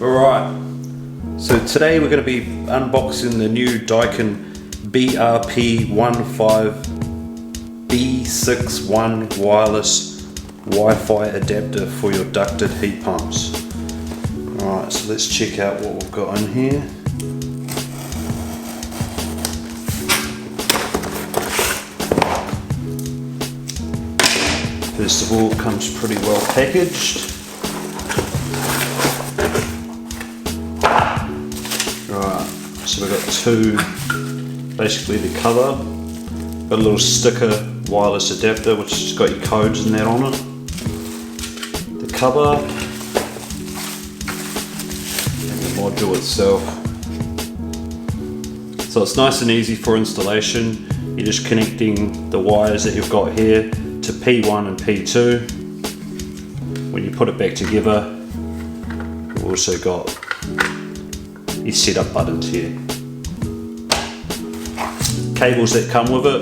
Alright, so today we're going to be unboxing the new Daikin BRP15B61 wireless Wi-Fi adapter for your ducted heat pumps. Alright, so let's check out what we've got in here. First of all, it comes pretty well packaged. Right, so we've got two, basically the cover, got a little sticker wireless adapter which has got your codes and that on it. The cover and the module itself. So it's nice and easy for installation. You're just connecting the wires that you've got here to P1 and P2. When you put it back together, we've also got your setup buttons here. Cables that come with it,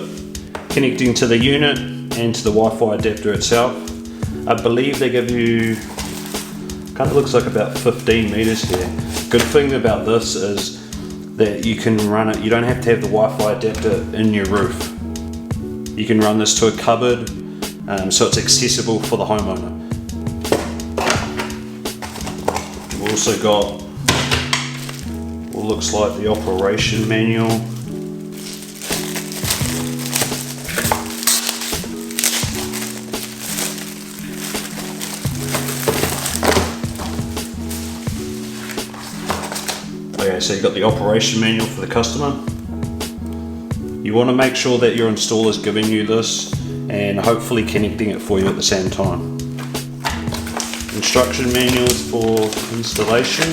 connecting to the unit and to the Wi-Fi adapter itself. I believe they give you, kind of looks like about 15 meters here. Good thing about this is that you can run it, you don't have to have the Wi-Fi adapter in your roof. You can run this to a cupboard, so it's accessible for the homeowner. We've also got what looks like the operation manual. Okay, so you've got the operation manual for the customer. You want to make sure that your installer is giving you this and hopefully connecting it for you at the same time. Instruction manuals for installation.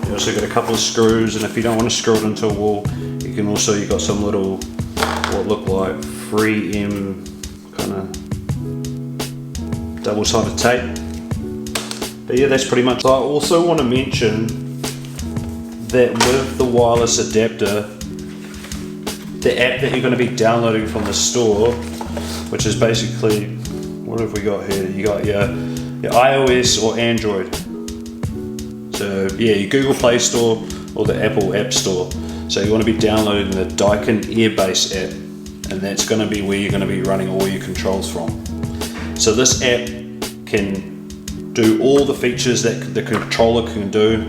You also got a couple of screws, and if you don't want to screw it into a wall, you can also, you've got some little, what look like 3M kind of double-sided tape. But yeah, that's pretty much. So I also want to mention that with the wireless adapter, the app that you're going to be downloading from the store, which is basically, what have we got here? You got your iOS or Android. So yeah, your Google Play Store or the Apple App Store. So you want to be downloading the Daikin Airbase app, and that's going to be where you're going to be running all your controls from. So this app can do all the features that the controller can do,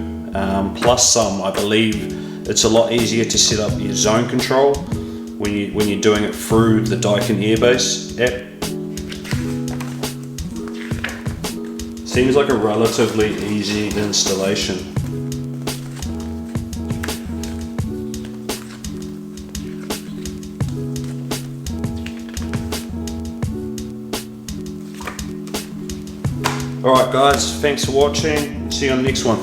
plus some. I believe it's a lot easier to set up your zone control when you're doing it through the Daikin Airbase app. Seems like a relatively easy installation. Alright guys, thanks for watching. See you on the next one.